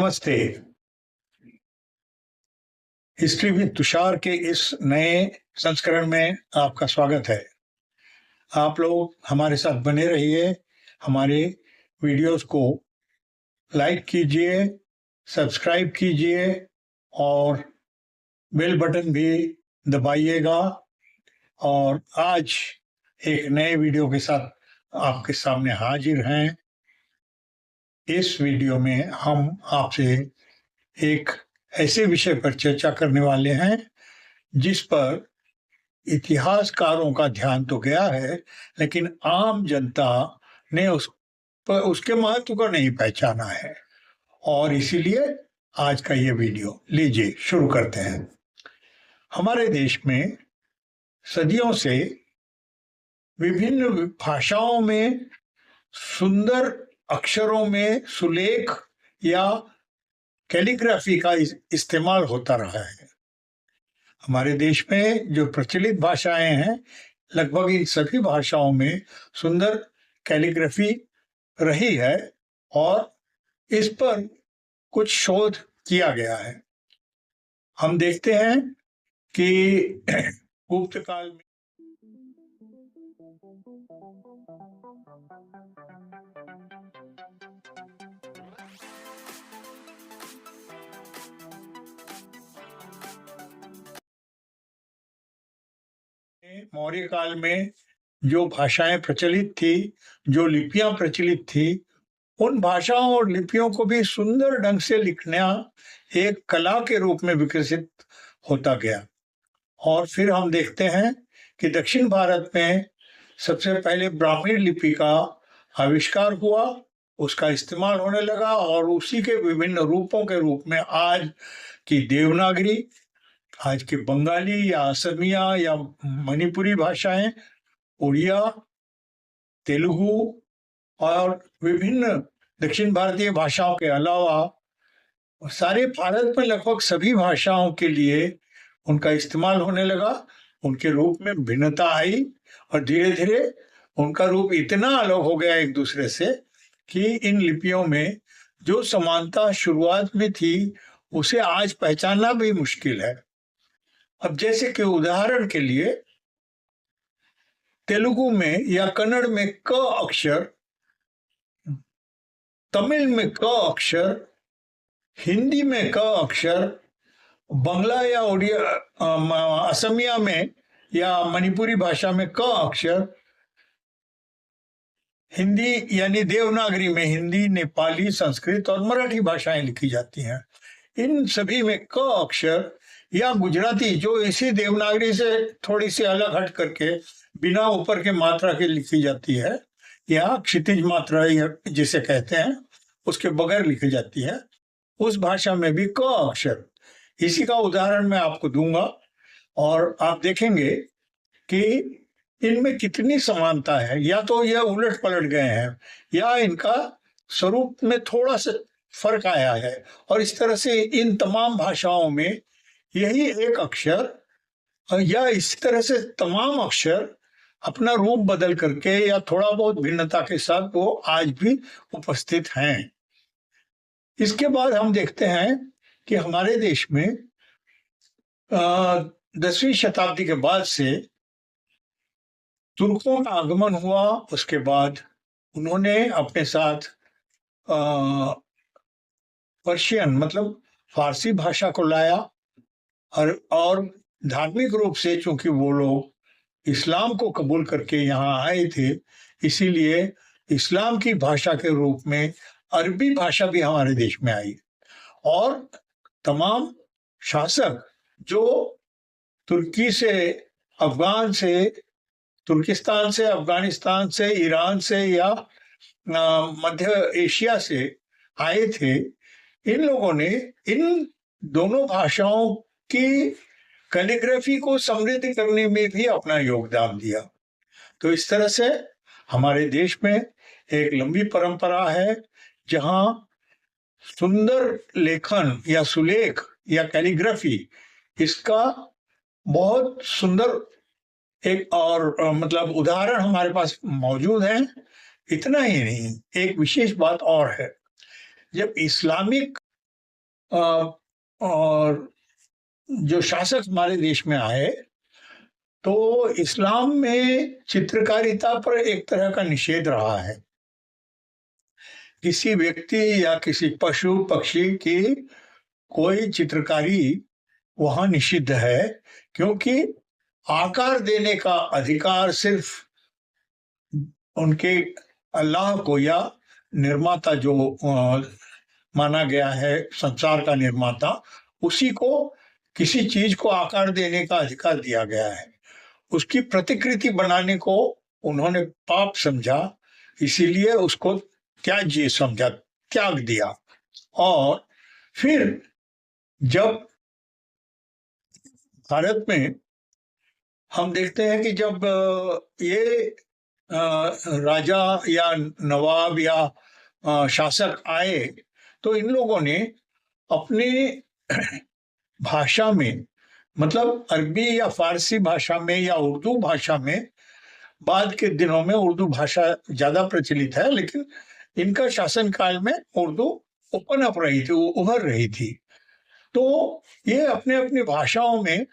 नमस्ते। History with Tushar के इस नए संस्करण में आपका स्वागत है। आप लोग हमारे साथ बने रहिए, हमारे वीडियोस को लाइक कीजिए, सब्सक्राइब कीजिए और बेल बटन भी दबाइएगा। और आज एक नए वीडियो के साथ आपके सामने हाजिर हैं। इस वीडियो में हम आपसे एक ऐसे विषय पर चर्चा करने वाले हैं जिस पर इतिहासकारों का ध्यान तो गया है, लेकिन आम जनता ने उसके महत्व को नहीं पहचाना है। और इसीलिए आज का ये वीडियो लीजिए शुरू करते हैं। हमारे देश में सदियों से विभिन्न भाषाओं में सुंदर अक्षरों में सुलेख या कैलीग्राफी का इस्तेमाल होता रहा है। हमारे देश में जो प्रचलित भाषाएं हैं, लगभग इन सभी भाषाओं में सुंदर कैलीग्राफी रही है और इस पर कुछ शोध किया गया है। हम देखते हैं कि गुप्त काल में मौर्य काल में जो भाषाएं प्रचलित थी, जो लिपियां प्रचलित थी, उन भाषाओं और लिपियों को भी सुंदर ढंग से लिखना एक कला के रूप में विकसित होता गया। और फिर हम देखते हैं कि दक्षिण भारत में सबसे पहले ब्राह्मी लिपि का आविष्कार हुआ, उसका इस्तेमाल होने लगा और उसी के विभिन्न रूपों के रूप में आज की देवनागरी, आज के बंगाली या असमिया या मणिपुरी भाषाएं, उड़िया, तेलुगु और विभिन्न दक्षिण भारतीय भाषाओं के अलावा सारे भारत में लगभग सभी भाषाओं के लिए उनका इस्तेमाल होने लगा। उनके रूप में भिन्नता आई और धीरे धीरे उनका रूप इतना अलग हो गया एक दूसरे से कि इन लिपियों में जो समानता शुरुआत में थी उसे आज पहचानना भी मुश्किल है। अब जैसे कि उदाहरण के लिए तेलुगु में या कन्नड़ में क अक्षर, तमिल में क अक्षर, हिंदी में क अक्षर, बंगला या उड़िया असमिया में या मणिपुरी भाषा में क अक्षर, हिंदी यानी देवनागरी में हिंदी, नेपाली, संस्कृत और मराठी भाषाएं लिखी जाती हैं। इन सभी में क अक्षर या गुजराती जो इसी देवनागरी से थोड़ी सी अलग हट करके बिना ऊपर के मात्रा के लिखी जाती है या क्षितिज मात्रा जिसे कहते हैं उसके बगैर लिखी जाती है, उस भाषा में भी क अक्षर। इसी का उदाहरण मैं आपको दूंगा और आप देखेंगे कि इनमें कितनी समानता है। या तो यह उलट पलट गए हैं या इनका स्वरूप में थोड़ा सा फर्क आया है। और इस तरह से इन तमाम भाषाओं में यही एक अक्षर या इसी तरह से तमाम अक्षर अपना रूप बदल करके या थोड़ा बहुत भिन्नता के साथ वो आज भी उपस्थित हैं। इसके बाद हम देखते हैं कि हमारे देश में 10वीं शताब्दी के बाद से तुर्कों का आगमन हुआ। उसके बाद उन्होंने अपने साथ पर्शियन मतलब फारसी भाषा को लाया और धार्मिक रूप से चूंकि वो लोग इस्लाम को कबूल करके यहाँ आए थे, इसीलिए इस्लाम की भाषा के रूप में अरबी भाषा भी हमारे देश में आई। और तमाम शासक जो तुर्की से, अफगान से, तुर्किस्तान से, अफगानिस्तान से, ईरान से या मध्य एशिया से आए थे, इन लोगों ने इन दोनों भाषाओं की कैलीग्राफी को समृद्ध करने में भी अपना योगदान दिया। तो इस तरह से हमारे देश में एक लंबी परंपरा है जहां सुंदर लेखन या सुलेख या कैलीग्राफी, इसका बहुत सुंदर एक और मतलब उदाहरण हमारे पास मौजूद है। इतना ही नहीं, एक विशेष बात और है। जब इस्लामिक और जो शासक हमारे देश में आए, तो इस्लाम में चित्रकारिता पर एक तरह का निषेध रहा है। किसी व्यक्ति या किसी पशु पक्षी की कोई चित्रकारी वहाँ निषिद्ध है, क्योंकि आकार देने का अधिकार सिर्फ उनके अल्लाह को या निर्माता जो माना गया है, संसार का निर्माता, उसी को किसी चीज को आकार देने का अधिकार दिया गया है। उसकी प्रतिकृति बनाने को उन्होंने पाप समझा, इसीलिए उसको त्याज्य समझा, त्याग दिया। और फिर जब भारत में हम देखते हैं कि जब ये राजा या नवाब या शासक आए, तो इन लोगों ने अपनी भाषा में, मतलब अरबी या फारसी भाषा में या उर्दू भाषा में, बाद के दिनों में उर्दू भाषा ज्यादा प्रचलित है, लेकिन इनका शासनकाल में उर्दू ओपन अप रही थी, उभर रही थी। तो ये अपने अपनी भाषाओं में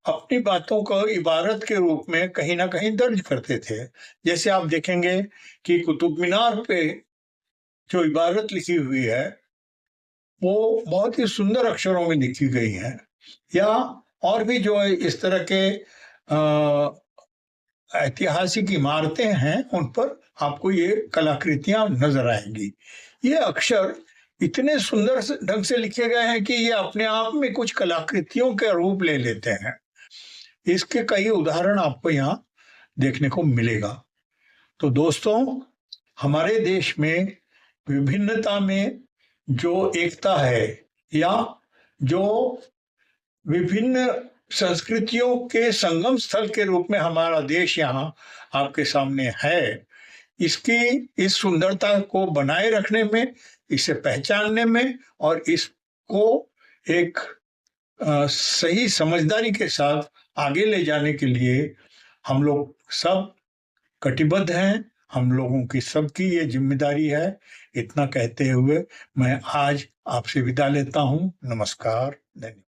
अपनी बातों को इबारत के रूप में कहीं ना कहीं दर्ज करते थे। जैसे आप देखेंगे कि कुतुब मीनार पे जो इबारत लिखी हुई है वो बहुत ही सुंदर अक्षरों में लिखी गई है, या और भी जो इस तरह के ऐतिहासिक इमारतें हैं उन पर आपको ये कलाकृतियां नजर आएंगी। ये अक्षर इतने सुंदर ढंग से लिखे गए हैं कि ये अपने आप में कुछ कलाकृतियों के रूप ले लेते हैं। इसके कई उदाहरण आपको यहाँ देखने को मिलेगा। तो दोस्तों, हमारे देश में विभिन्नता में जो एकता है, या जो विभिन्न संस्कृतियों के संगम स्थल के रूप में हमारा देश यहाँ आपके सामने है, इसकी इस सुंदरता को बनाए रखने में, इसे पहचानने में और इसको एक सही समझदारी के साथ आगे ले जाने के लिए हम लोग सब कटिबद्ध हैं। हम लोगों की सबकी ये जिम्मेदारी है। इतना कहते हुए मैं आज आपसे विदा लेता हूँ। नमस्कार, धन्यवाद।